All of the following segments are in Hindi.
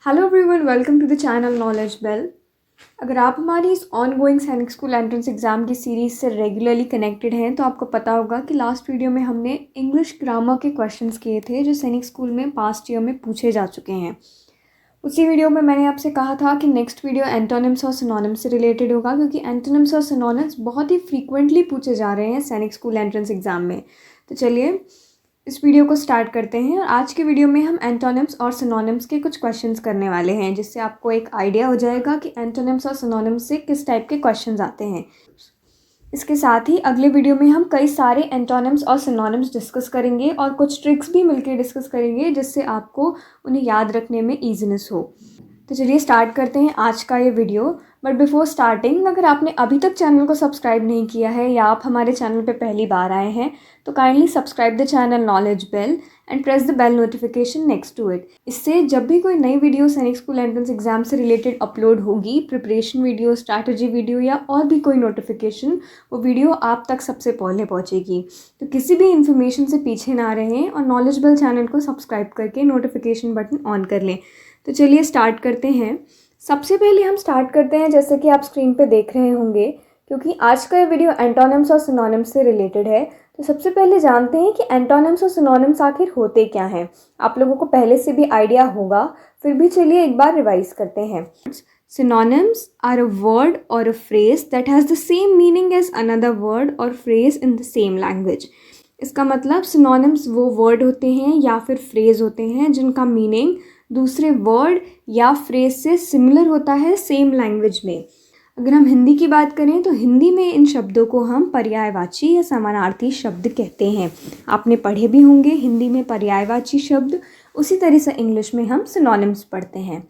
Hello everyone, welcome to the channel knowledge bell. अगर आप हमारी इस ongoing Sainik school entrance exam की सीरीज़ से रेगुलरली कनेक्टेड हैं तो आपको पता होगा कि लास्ट वीडियो में हमने इंग्लिश ग्रामर के क्वेश्चंस किए थे जो सैनिक स्कूल में पास्ट ईयर में पूछे जा चुके हैं। उसी वीडियो में मैंने आपसे कहा था कि नेक्स्ट वीडियो एंटोनिम्स और सिनोनिम्स से रिलेटेड होगा, क्योंकि एंटोनिम्स और सिनोनिम्स बहुत ही फ्रीक्वेंटली पूछे जा रहे हैं सैनिक स्कूल एंट्रेंस एग्ज़ाम में। तो चलिए इस वीडियो को स्टार्ट करते हैं। और आज के वीडियो में हम एंटोनिम्स और सिनोनिम्स के कुछ क्वेश्चंस करने वाले हैं, जिससे आपको एक आइडिया हो जाएगा कि एंटोनिम्स और सिनोनिम्स से किस टाइप के क्वेश्चंस आते हैं। इसके साथ ही अगले वीडियो में हम कई सारे एंटोनिम्स और सिनोनिम्स डिस्कस करेंगे और कुछ ट्रिक्स भी मिलकर डिस्कस करेंगे, जिससे आपको उन्हें याद रखने में ईजीनेस हो। तो चलिए स्टार्ट करते हैं आज का ये वीडियो। बट बिफोर स्टार्टिंग, अगर आपने अभी तक चैनल को सब्सक्राइब नहीं किया है या आप हमारे चैनल पे पहली बार आए हैं तो kindly subscribe the channel knowledge bell and press the bell notification next to it. इससे जब भी कोई नई video Sainik school entrance exam से रिलेटेड अपलोड होगी, प्रिपरेशन वीडियो, स्ट्रैटेजी वीडियो या और भी कोई नोटिफिकेशन, वो वीडियो आप तक सबसे पहले पहुँचेगी। तो किसी भी इन्फॉर्मेशन से पीछे ना रहें और नॉलेज बेल चैनल को सब्सक्राइब करके नोटिफिकेशन बटन ऑन कर लें। तो चलिए स्टार्ट करते हैं। सबसे पहले हम स्टार्ट करते हैं, जैसे कि आप स्क्रीन पे देख रहे होंगे, क्योंकि आज का ये वीडियो एंटोनिम्स और सिनोनिम्स से रिलेटेड है। तो सबसे पहले जानते हैं कि एंटोनिम्स और सिनोनिम्स आखिर होते क्या हैं। आप लोगों को पहले से भी आइडिया होगा, फिर भी चलिए एक बार रिवाइज करते हैं। Synonyms are a word or a phrase that has the same meaning as another word or phrase in the same language. इसका मतलब सिनोनिम्स वो वर्ड होते हैं या फिर फ्रेज होते हैं जिनका मीनिंग दूसरे वर्ड या फ्रेज से सिमिलर होता है सेम लैंग्वेज में। अगर हम हिंदी की बात करें तो हिंदी में इन शब्दों को हम पर्यायवाची या समानार्थी शब्द कहते हैं। आपने पढ़े भी होंगे हिंदी में पर्यायवाची शब्द, उसी तरह से इंग्लिश में हम सिनोनिम्स पढ़ते हैं।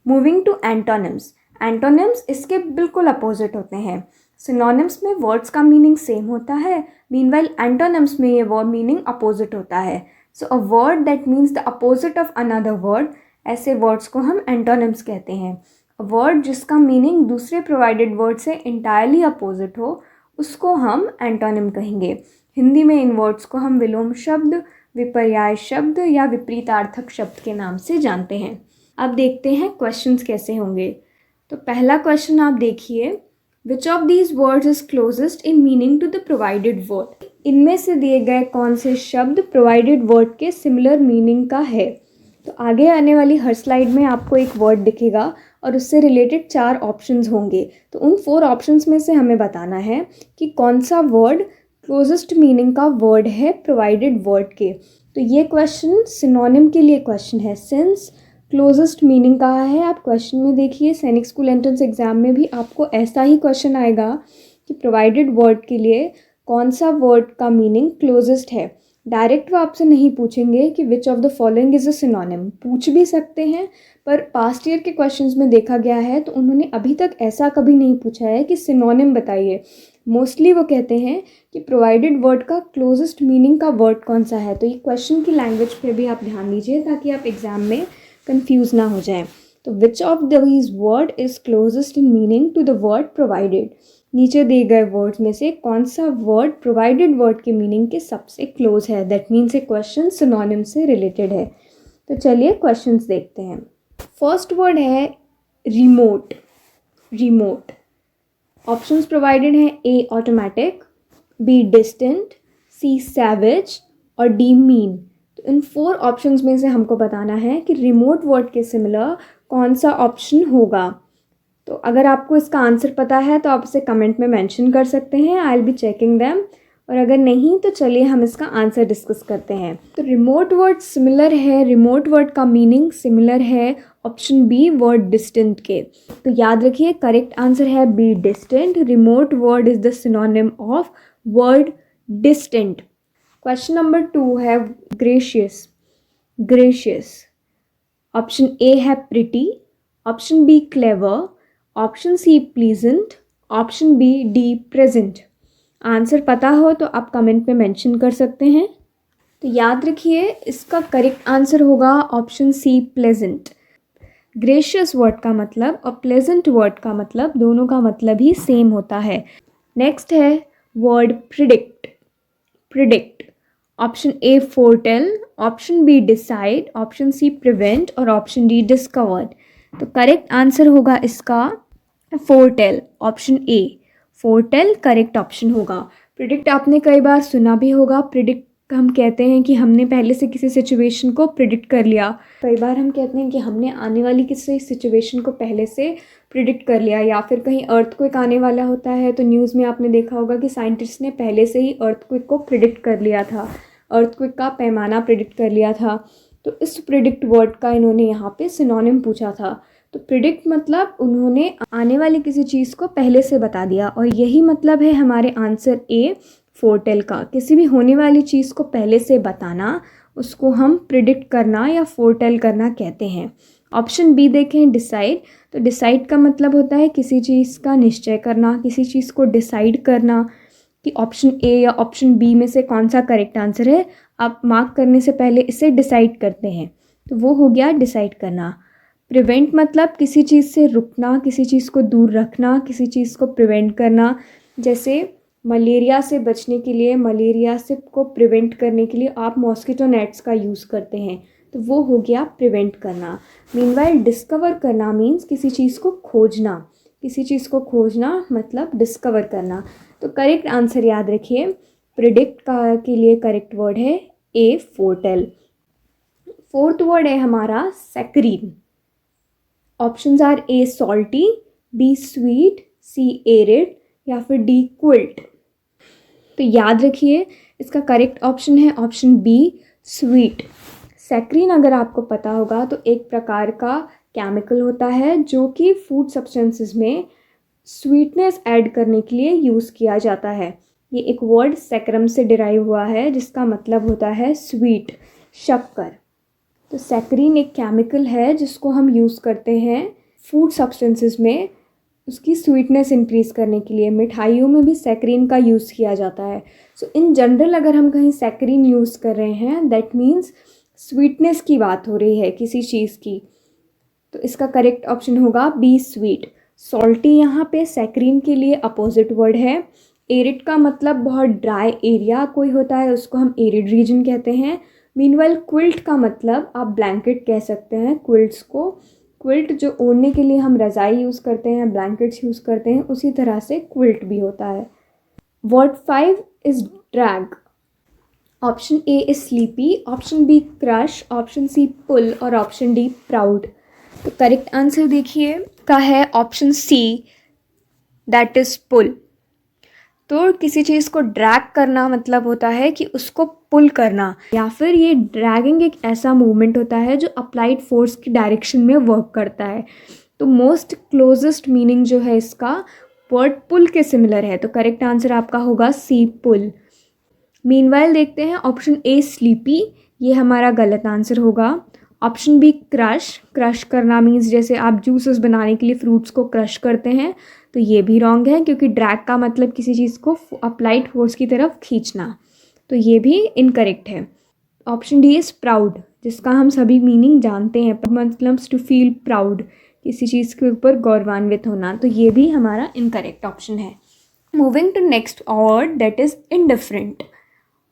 मूविंग टू एंटोनिम्स, एंटोनिम्स इसके बिल्कुल अपोजिट होते हैं। सिनोनिम्स में वर्ड्स का मीनिंग सेम होता है, मीनवाइल एंटोनिम्स में ये वर्ड मीनिंग अपोजिट होता है। So a word that means the opposite of another word, ऐसे वर्ड्स को हम एंटोनिम्स कहते हैं। अ वर्ड जिसका मीनिंग दूसरे प्रोवाइडेड वर्ड से इंटायरली अपोजिट हो, उसको हम एंटोनिम कहेंगे। हिंदी में इन वर्ड्स को हम विलोम शब्द, विपर्याय शब्द या विपरीतार्थक शब्द के नाम से जानते हैं। अब देखते हैं क्वेश्चंस कैसे होंगे। तो पहला क्वेश्चन आप देखिए, which of these words is closest in meaning to the provided word. इनमें से दिए गए कौन से शब्द प्रोवाइडेड वर्ड के सिमिलर मीनिंग का है। तो आगे आने वाली हर स्लाइड में आपको एक वर्ड दिखेगा और उससे रिलेटेड 4 ऑप्शंस होंगे। तो उन 4 ऑप्शंस में से हमें बताना है कि कौन सा वर्ड क्लोजेस्ट मीनिंग का वर्ड है प्रोवाइडेड वर्ड के। तो ये क्वेश्चन सिनोनिम के लिए क्वेश्चन है। सिंस क्लोजेस्ट मीनिंग कहा है, आप क्वेश्चन में देखिए, सैनिक स्कूल एंट्रेंस एग्जाम में भी आपको ऐसा ही क्वेश्चन आएगा कि प्रोवाइडेड वर्ड के लिए कौन सा वर्ड का मीनिंग क्लोजेस्ट है। डायरेक्ट वो आपसे नहीं पूछेंगे कि which of the following is a synonym, पूछ भी सकते हैं, पर पास्ट ईयर के क्वेश्चंस में देखा गया है तो उन्होंने अभी तक ऐसा कभी नहीं पूछा है कि सिनोनिम बताइए। मोस्टली वो कहते हैं कि प्रोवाइडेड वर्ड का क्लोजेस्ट मीनिंग का वर्ड कौन सा है। तो ये क्वेश्चन की लैंग्वेज पे भी आप ध्यान दीजिए ताकि आप एग्जाम में कंफ्यूज ना हो जाए। तो which of these word is closest in meaning to the word provided. नीचे दिए गए वर्ड्स में से कौन सा वर्ड प्रोवाइडेड वर्ड के मीनिंग के सबसे क्लोज है। That means a question synonym से रिलेटेड है। तो चलिए क्वेश्चंस देखते हैं। फर्स्ट वर्ड है रिमोट। रिमोट ऑप्शंस प्रोवाइडेड हैं, A automatic, B distant, C savage और डी मीन। तो इन 4 ऑप्शंस में से हमको बताना है कि रिमोट वर्ड के सिमिलर कौन सा ऑप्शन होगा। तो अगर आपको इसका आंसर पता है तो आप इसे कमेंट में मेंशन कर सकते हैं, I will be checking them. और अगर नहीं तो चलिए हम इसका आंसर डिस्कस करते हैं। तो रिमोट वर्ड सिमिलर है, रिमोट वर्ड का मीनिंग सिमिलर है ऑप्शन बी वर्ड डिस्टेंट के। तो याद रखिए करेक्ट आंसर है B distant. Remote word is the synonym of word distant. Question number 2 है ग्रेशियस। ग्रेशियस ऑप्शन ए है pretty, option B clever, option C pleasant, option B D present. Answer पता हो तो आप कमेंट में मेंशन कर सकते हैं। तो याद रखिए इसका करेक्ट आंसर होगा option C pleasant. Gracious word का मतलब और प्लेजेंट वर्ड का मतलब दोनों का मतलब ही सेम होता है। नेक्स्ट है word predict. Predict option A foretell, option B decide, option C prevent और ऑप्शन डी डिस्कवर। तो करेक्ट आंसर होगा इसका foretell, option A foretell correct option होगा। प्रिडिक्ट आपने कई बार सुना भी होगा। प्रिडिक्ट हम कहते हैं कि हमने पहले से किसी सिचुएशन को प्रिडिक्ट कर लिया। कई बार हम कहते हैं कि हमने आने वाली किसी सिचुएशन को पहले से प्रिडिक्ट कर लिया, या फिर कहीं अर्थक्वेक आने वाला होता है तो न्यूज़ में आपने देखा होगा कि साइंटिस्ट ने पहले से ही अर्थक्वेक को प्रिडिक्ट कर लिया था, अर्थक्वेक का पैमाना प्रिडिक्ट कर लिया था। तो इस प्रिडिक्ट वर्ड का इन्होंने यहाँ पे सिनोनिम पूछा था। तो प्रिडिक्ट मतलब उन्होंने आने वाली किसी चीज़ को पहले से बता दिया, और यही मतलब है हमारे आंसर ए फोरटेल का। किसी भी होने वाली चीज़ को पहले से बताना, उसको हम प्रिडिक्ट करना या फोरटेल करना कहते हैं। ऑप्शन बी देखें, डिसाइड। तो डिसाइड का मतलब होता है किसी चीज़ का निश्चय करना, किसी चीज़ को डिसाइड करना कि ऑप्शन ए या ऑप्शन बी में से कौन सा करेक्ट आंसर है। आप मार्क करने से पहले इसे डिसाइड करते हैं, तो वो हो गया डिसाइड करना। प्रिवेंट मतलब किसी चीज़ से रुकना, किसी चीज़ को दूर रखना, किसी चीज़ को प्रिवेंट करना। जैसे मलेरिया से बचने के लिए, मलेरिया से को प्रिवेंट करने के लिए आप मॉस्किटो नेट्स का यूज़ करते हैं, तो वो हो गया प्रिवेंट करना। मीनवाइल डिस्कवर करना मीन्स किसी चीज़ को खोजना, किसी चीज़ को खोजना मतलब डिस्कवर करना। तो करेक्ट आंसर याद रखिए, प्रिडिक्ट का के लिए करेक्ट वर्ड है ए फोरटेल। फोर्थ वर्ड है हमारा saccharine. Options are A salty, B sweet, C arid या फिर डी क्विल्ट। तो याद रखिए इसका करेक्ट ऑप्शन है ऑप्शन बी स्वीट। सैक्रीन अगर आपको पता होगा तो एक प्रकार का केमिकल होता है जो कि फूड सब्सटेंसेस में स्वीटनेस ऐड करने के लिए यूज़ किया जाता है। ये एक वर्ड सैक्रम से डिराइव हुआ है जिसका मतलब होता है स्वीट, शक्कर। तो सैक्रीन एक केमिकल है जिसको हम यूज़ करते हैं फूड सब्सटेंसेस में उसकी स्वीटनेस इंक्रीज़ करने के लिए। मिठाइयों में भी सैक्रीन का यूज़ किया जाता है। सो इन जनरल अगर हम कहीं सैक्रीन यूज़ कर रहे हैं दैट मीन्स स्वीटनेस की बात हो रही है किसी चीज़ की। तो इसका करेक्ट ऑप्शन होगा बी स्वीट। सॉल्टी यहाँ पे सैक्रीन के लिए अपोजिट वर्ड है। एरिड का मतलब बहुत ड्राई एरिया कोई होता है, उसको हम एरिड रीजन कहते हैं। मीनवाइल क्विल्ट का मतलब आप ब्लैंकेट कह सकते हैं क्विल्ट्स को। क्विल्ट जो ओढ़ने के लिए हम रज़ाई यूज़ करते हैं, ब्लैंकेट्स यूज़ करते हैं, उसी तरह से क्विल्ट भी होता है। Word 5 is drag. Option A is sleepy, option B crush, option C pull और ऑप्शन डी प्राउड। तो करेक्ट आंसर देखिए का है option C, that is pull. तो किसी चीज़ को ड्रैग करना मतलब होता है कि उसको पुल करना, या फिर ये ड्रैगिंग एक ऐसा मूवमेंट होता है जो अप्लाइड फोर्स की डायरेक्शन में वर्क करता है। तो मोस्ट क्लोजेस्ट मीनिंग जो है इसका वर्ड पुल के सिमिलर है। तो करेक्ट आंसर आपका होगा सी पुल। मीनवाइल देखते हैं ऑप्शन ए स्लीपी, ये हमारा गलत आंसर होगा। ऑप्शन बी क्रश, क्रश करना मीन्स जैसे आप जूसेस बनाने के लिए फ्रूट्स को क्रश करते हैं, तो ये भी रॉन्ग है क्योंकि ड्रैग का मतलब किसी चीज़ को अप्लाइड फोर्स की तरफ खींचना, तो ये भी इनकरेक्ट है। ऑप्शन डी इज़ प्राउड, जिसका हम सभी मीनिंग जानते हैं, मतलब टू फील प्राउड, किसी चीज़ के ऊपर गौरवान्वित होना, तो ये भी हमारा इनकरेक्ट ऑप्शन है। Moving to next word that is indifferent.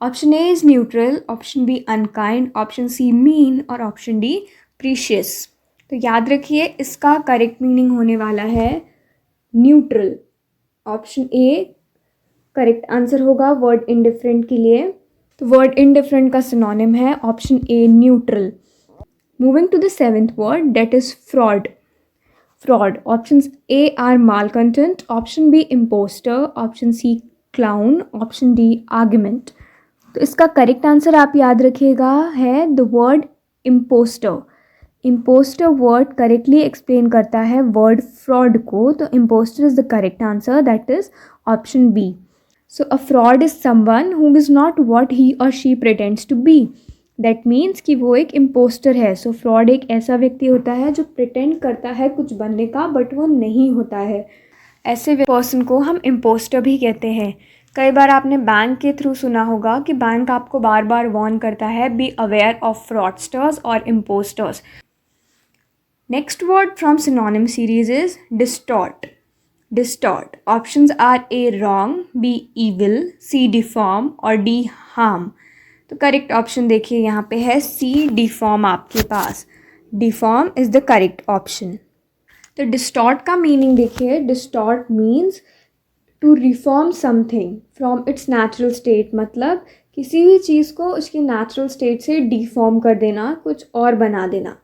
Option A is neutral, option B unkind, option C mean और ऑप्शन डी प्रीशियस। तो याद रखिए इसका करेक्ट मीनिंग होने वाला है neutral. Option A correct answer होगा वर्ड इनडिफरेंट के लिए। तो वर्ड इनडिफरेंट का सिनोनिम है option A neutral. Moving to the 7th word that is fraud. Fraud, option A are malcontent, option B impostor, option C clown, option D argument. तो इसका करेक्ट आंसर आप याद रखिएगा है the word impostor. Impostor word correctly explain करता है वर्ड फ्रॉड को, तो impostor is the correct answer, that is option B. So a fraud is someone who is not what he or she pretends to be. That means कि वो एक इम्पोस्टर है। सो फ्रॉड एक ऐसा व्यक्ति होता है जो प्रिटेंड करता है कुछ बनने का बट वो नहीं होता है। ऐसे पर्सन को हम इम्पोस्टर भी कहते हैं। कई बार आपने बैंक के थ्रू सुना होगा कि बैंक आपको बार बार वार्न करता है बी अवेयर ऑफ फ्रॉडस्टर्स और impostors. Next word from synonym series is distort. Distort, options are A wrong, B evil, C deform और डी हार्म। तो करेक्ट ऑप्शन देखिए यहाँ पे है सी, डिफॉर्म आपके पास। Deform is the correct option. तो डिस्टॉर्ट का मीनिंग देखिए, distort means to reform something from its natural state, मतलब किसी भी चीज़ को उसके नेचुरल स्टेट से डिफॉर्म कर देना, कुछ और बना देना।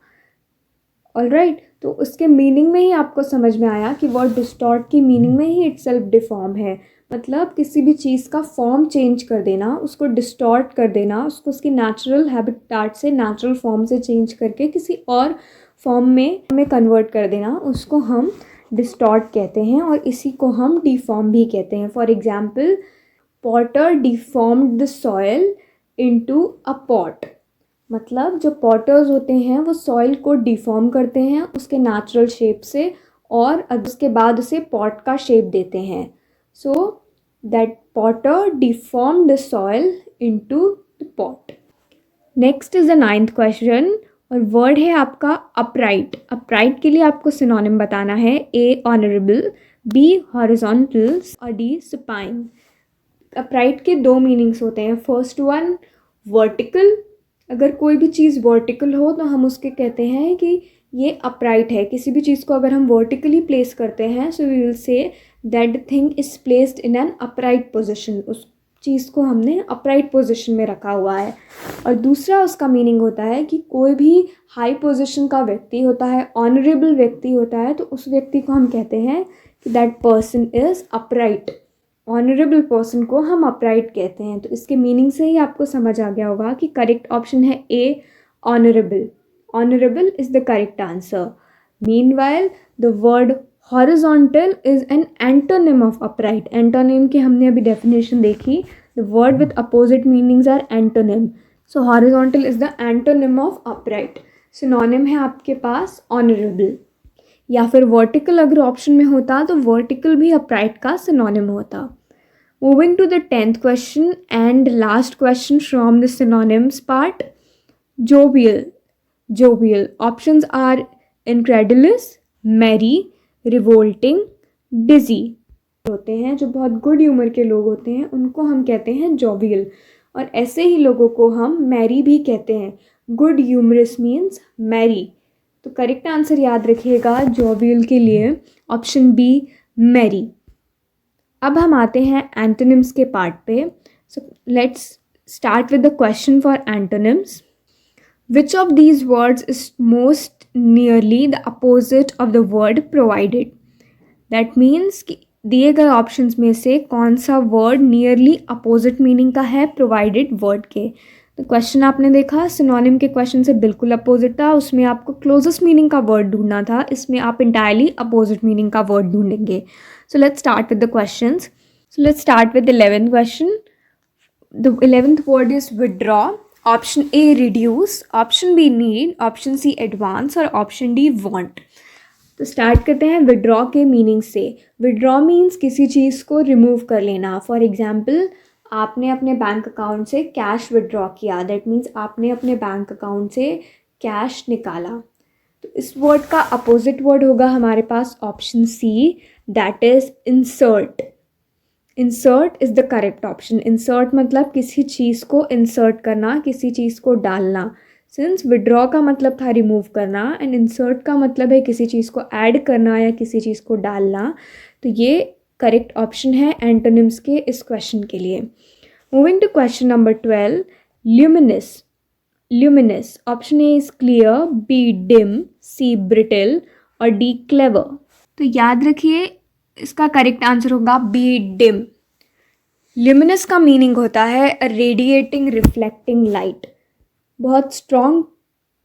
ऑलराइट, तो उसके मीनिंग में ही आपको समझ में आया कि वर्ड डिस्टॉर्ट की मीनिंग में ही इटसेल्फ डिफॉर्म है, मतलब किसी भी चीज़ का फॉर्म चेंज कर देना, उसको डिस्टॉर्ट कर देना, उसको उसकी नेचुरल हैबिटेट से, नेचुरल फॉर्म से चेंज करके किसी और फॉर्म में कन्वर्ट कर देना, उसको हम डिस्टॉर्ट कहते हैं और इसी को हम डिफॉर्म भी कहते हैं। For example, Potter deformed the soil into a pot, मतलब जो पॉटर्स होते हैं वो सॉइल को डिफॉर्म करते हैं उसके नेचुरल शेप से और उसके बाद उसे पॉट का शेप देते हैं। So that Potter deform the soil into the pot. Next is the 9th question और वर्ड है आपका अपराइट। अपराइट के लिए आपको सिनोनिम बताना है, ए ऑनरेबल, बी हॉरिजॉन्टल और डी सुपाइन। अपराइट के 2 मीनिंग्स होते हैं। फर्स्ट वन वर्टिकल, अगर कोई भी चीज़ वर्टिकल हो तो हम उसके कहते हैं कि ये अपराइट है। किसी भी चीज़ को अगर हम वर्टिकली प्लेस करते हैं so we will say that thing is placed in an upright position, उस चीज़ को हमने अपराइट पोजीशन में रखा हुआ है। और दूसरा उसका मीनिंग होता है कि कोई भी हाई पोजीशन का व्यक्ति होता है, ऑनरेबल व्यक्ति होता है, तो उस व्यक्ति को हम कहते हैं कि that person is upright. Honourable person को हम अपराइट कहते हैं। तो इसके मीनिंग से ही आपको समझ आ गया होगा कि करेक्ट ऑप्शन है A, honourable. Honourable is the correct answer. Meanwhile the word horizontal is an antonym of upright. Antonym की हमने अभी डेफिनेशन देखी, the word with opposite meanings are antonym. So horizontal is the antonym of upright. Synonym है आपके पास ऑनरेबल, या फिर वर्टिकल अगर ऑप्शन में होता तो वर्टिकल भी अपराइट का सिनोनिम होता। Moving to the 10th question and last question from the synonyms part, jovial. Jovial options are incredulous, merry, revolting, dizzy. होते हैं जो बहुत गुड ह्यूमर के लोग होते हैं उनको हम कहते हैं जोवियल, और ऐसे ही लोगों को हम मैरी भी कहते हैं। Good humorous means merry. तो करेक्ट आंसर याद रखिएगा जोवियल के लिए ऑप्शन बी, मैरी। अब हम आते हैं एंटोनिम्स के पार्ट पे। सो let's start with the question for antonyms. Which of these words is most nearly the opposite of the word provided. That means कि दिए गए ऑप्शंस में से कौन सा वर्ड नियरली अपोजिट मीनिंग का है प्रोवाइडेड वर्ड के। तो क्वेश्चन आपने देखा सिनोनिम के क्वेश्चन से बिल्कुल अपोजिट था, उसमें आपको क्लोजेस्ट मीनिंग का वर्ड ढूंढना था, इसमें आप इंटायरली अपोजिट मीनिंग का वर्ड ढूंढेंगे। So let's start with the questions. So let's start with the 11th question. The 11th word is withdraw. Option A reduce, option B need, option C advance और ऑप्शन डी वांट। तो स्टार्ट करते हैं विड्रॉ के मीनिंग से। विड्रॉ मीन्स किसी चीज़ को रिमूव कर लेना। फॉर एग्जाम्पल, आपने अपने बैंक अकाउंट से कैश विड्रॉ किया, दैट मीन्स आपने अपने बैंक अकाउंट से कैश निकाला। तो इस वर्ड का अपोजिट वर्ड होगा हमारे पास option C, that is insert. Insert is the correct option. Insert मतलब किसी चीज़ को इंसर्ट करना, किसी चीज़ को डालना। सिंस विड्रॉ का मतलब था रिमूव करना एंड इंसर्ट का मतलब है किसी चीज़ को ऐड करना या किसी चीज़ को डालना, तो ये करेक्ट ऑप्शन है एंटोनिम्स के इस क्वेश्चन के लिए। Moving to question number 12, luminous. Luminous option A is clear, B dim, C brittle और डी क्लेवर। तो याद रखिए इसका करेक्ट आंसर होगा बी डिम। ल्यूमिनस का मीनिंग होता है रेडिएटिंग रिफ्लेक्टिंग लाइट। बहुत स्ट्रॉन्ग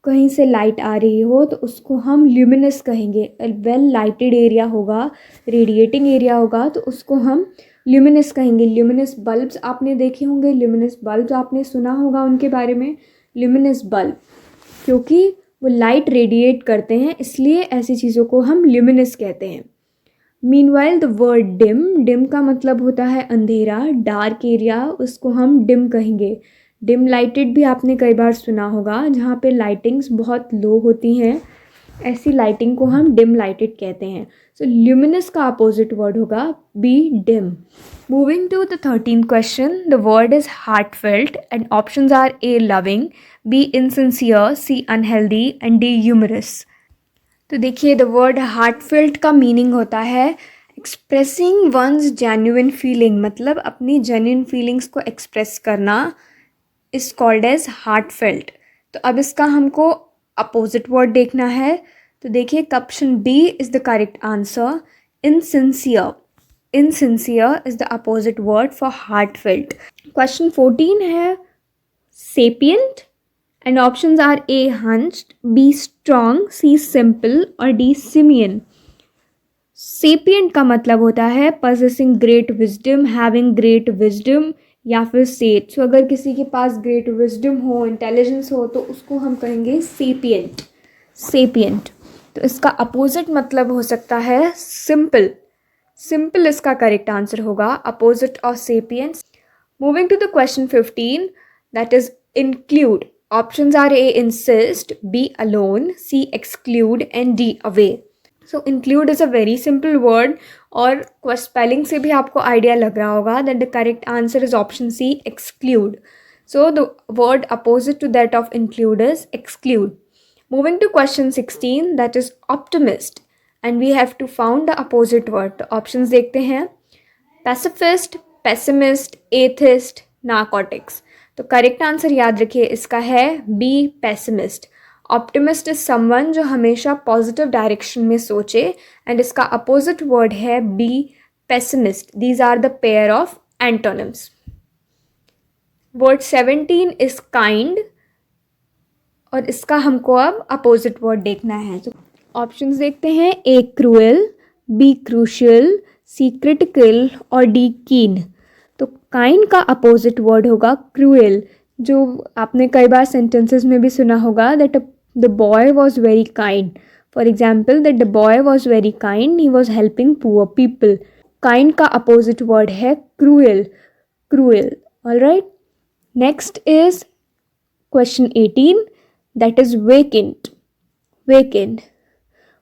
कहीं से लाइट आ रही हो तो उसको हम ल्यूमिनस कहेंगे। वेल लाइटेड एरिया होगा, रेडिएटिंग एरिया होगा तो उसको हम ल्यूमिनस कहेंगे। ल्यूमिनस बल्ब्स आपने देखे होंगे, ल्यूमिनस बल्ब्स आपने सुना होगा उनके बारे में। ल्यूमिनस बल्ब क्योंकि वो लाइट रेडिएट करते हैं इसलिए ऐसी चीज़ों को हम ल्यूमिनस कहते हैं। Meanwhile the word dim, dim का मतलब होता है अंधेरा, डार्क एरिया, उसको हम डिम कहेंगे। डिम लाइटेड भी आपने कई बार सुना होगा, जहाँ पे लाइटिंग्स बहुत लो होती हैं ऐसी लाइटिंग को हम डिम लाइटेड कहते हैं। सो ल्यूमिनस का अपोजिट वर्ड होगा B dim. Moving to the 13th question, the word is heartfelt and options are A loving, B insincere, C unhealthy and D humorous. तो देखिए, द वर्ड हार्टफेल्ट का मीनिंग होता है एक्सप्रेसिंग वंस जेन्युइन फीलिंग, मतलब अपनी जेन्युइन फीलिंग्स को एक्सप्रेस करना इज कॉल्ड एज हार्टफेल्ट। तो अब इसका हमको अपोजिट वर्ड देखना है। तो देखिए, option B is the correct answer, insincere. Insincere is the opposite word for heartfelt. Question 14 है sapient and options are A hunched, B strong, C simple और डी सिमियन। सेपियंट का मतलब होता है possessing great wisdom, having great wisdom या फिर सेज। सो अगर किसी के पास ग्रेट विजडम हो, इंटेलिजेंस हो, तो उसको हम कहेंगे सेपियंट। सेपियंट। तो इसका अपोजिट मतलब हो सकता है सिंपल। सिंपल इसका करेक्ट आंसर होगा, opposite of sapient. Moving to the question 15, that is include. Options are A insist, B alone, C exclude and D away. So include is a very simple word और स्पेलिंग से भी आपको आइडिया लग रहा होगा that the correct answer is option C exclude. So the word opposite to that of include is exclude. Moving to question 16, that is optimist, and we have to found the opposite word. तो options देखते हैं, pacifist, pessimist, atheist, narcotics। तो करेक्ट आंसर याद रखिए इसका है B pessimist। Optimist is someone जो हमेशा पॉजिटिव डायरेक्शन में सोचे, एंड इसका अपोजिट वर्ड है B pessimist। These are the pair of antonyms. Word 17 is kind और इसका हमको अब अपोजिट वर्ड देखना है। तो ऑप्शंस देखते हैं, ए क्रूएल, बी क्रूशियल, सी क्रिटिकल और डी कीन। तो काइंड का अपोजिट वर्ड होगा क्रूएल, जो आपने कई बार सेंटेंसेस में भी सुना होगा that the boy was very kind. For example, that the boy was very kind, he was helping poor people. Kind का अपोजिट वर्ड है cruel. Cruel. Alright, next is question 18, that is vacant. Vacant.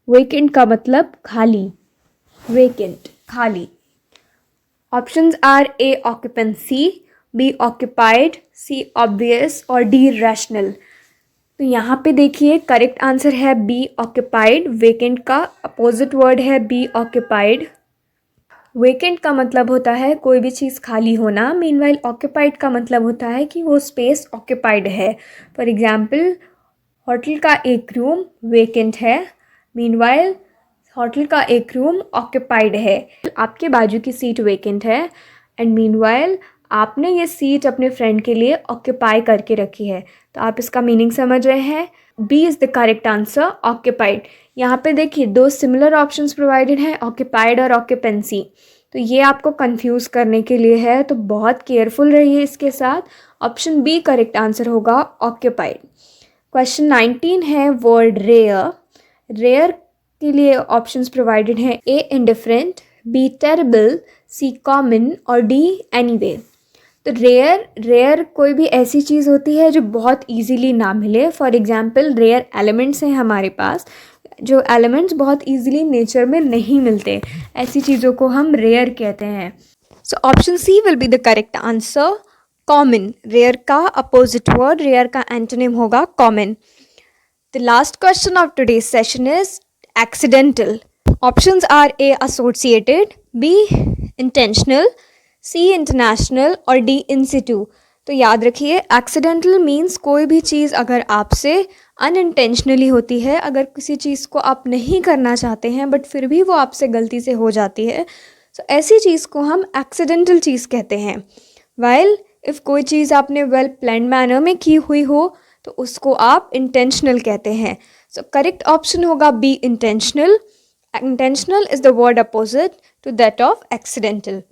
Vacant का मतलब खाली। वेकेंट, खाली। Options are A occupancy, B occupied, C obvious और डी रैशनल। तो यहाँ पे देखिए करेक्ट आंसर है बी ऑक्यूपाइड। वेकेंट का अपोजिट वर्ड है बी ऑक्यूपाइड। वेकेंट का मतलब होता है कोई भी चीज़ खाली होना, मीनवाइल ऑक्यूपाइड का मतलब होता है कि वो स्पेस ऑक्यूपाइड है। फॉर एग्जाम्पल, होटल का एक रूम वेकेंट है, मीनवाइल होटल का एक रूम ऑक्यूपाइड है। आपके बाजू की सीट वेकेंट है एंड मीनवाइल आपने ये सीट अपने फ्रेंड के लिए ऑक्यूपाई करके रखी है। तो आप इसका मीनिंग समझ रहे हैं। B is the correct answer, occupied. यहाँ पे देखिए दो सिमिलर ऑप्शंस प्रोवाइडेड हैं, ऑक्यूपाइड और ऑक्यूपेंसी। तो ये आपको कंफ्यूज करने के लिए है, तो बहुत केयरफुल रहिए इसके साथ। ऑप्शन बी करेक्ट आंसर होगा, ऑक्यूपाइड। क्वेश्चन 19 है वर्ड रेयर। रेयर के लिए ऑप्शंस प्रोवाइडेड हैं, ए इंडिफरेंट, बी टेरेबल, सी कॉमन और डी एनीवे। तो रेयर कोई भी ऐसी चीज़ होती है जो बहुत इजीली ना मिले। फॉर एग्जांपल, रेयर एलिमेंट्स हैं हमारे पास, जो एलिमेंट्स बहुत इजीली नेचर में नहीं मिलते, ऐसी चीज़ों को हम रेयर कहते हैं। So option C will be the correct answer, common. Rare का अपोजिट वर्ड, रेयर का एंटोनिम होगा common. The last question of today's session is accidental. Options are A associated, B intentional, C international और डी इन सिटू। तो याद रखिए, एक्सीडेंटल मीन्स कोई भी चीज़ अगर आपसे अनइंटेंशनली होती है, अगर किसी चीज़ को आप नहीं करना चाहते हैं बट फिर भी वो आपसे गलती से हो जाती है, तो ऐसी चीज़ को हम एक्सीडेंटल चीज़ कहते हैं। वाइल इफ़ कोई चीज़ आपने वेल प्लान मैनर में की हुई हो तो उसको आप इंटेंशनल कहते हैं। सो करेक्ट ऑप्शन होगा B intentional. Intentional is the word opposite to that of accidental.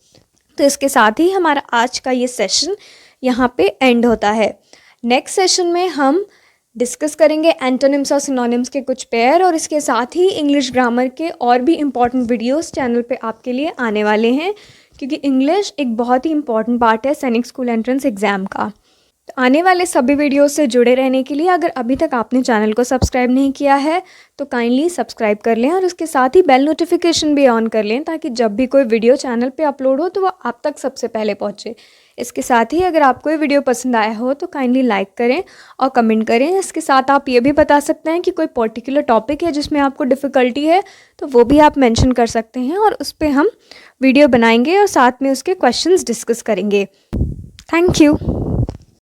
तो इसके साथ ही हमारा आज का ये सेशन यहाँ पे एंड होता है। नेक्स्ट सेशन में हम डिस्कस करेंगे एंटोनिम्स और सिनोनिम्स के कुछ पेयर, और इसके साथ ही इंग्लिश ग्रामर के और भी इम्पॉर्टेंट वीडियोस चैनल पे आपके लिए आने वाले हैं, क्योंकि इंग्लिश एक बहुत ही इम्पॉर्टेंट पार्ट है सैनिक स्कूल एंट्रेंस एग्ज़ाम का। आने वाले सभी वीडियो से जुड़े रहने के लिए अगर अभी तक आपने चैनल को सब्सक्राइब नहीं किया है तो काइंडली सब्सक्राइब कर लें और उसके साथ ही बेल नोटिफिकेशन भी ऑन कर लें, ताकि जब भी कोई वीडियो चैनल पे अपलोड हो तो वो आप तक सबसे पहले पहुँचे। इसके साथ ही अगर आपको ये वीडियो पसंद आया हो तो काइंडली लाइक करें और कमेंट करें। इसके साथ आप ये भी बता सकते हैं कि कोई पर्टिकुलर टॉपिक है जिसमें आपको डिफ़िकल्टी है तो वो भी आप मेंशन कर सकते हैं और उस पर हम वीडियो बनाएंगे और साथ में उसके क्वेश्चंस डिस्कस करेंगे। Thank you.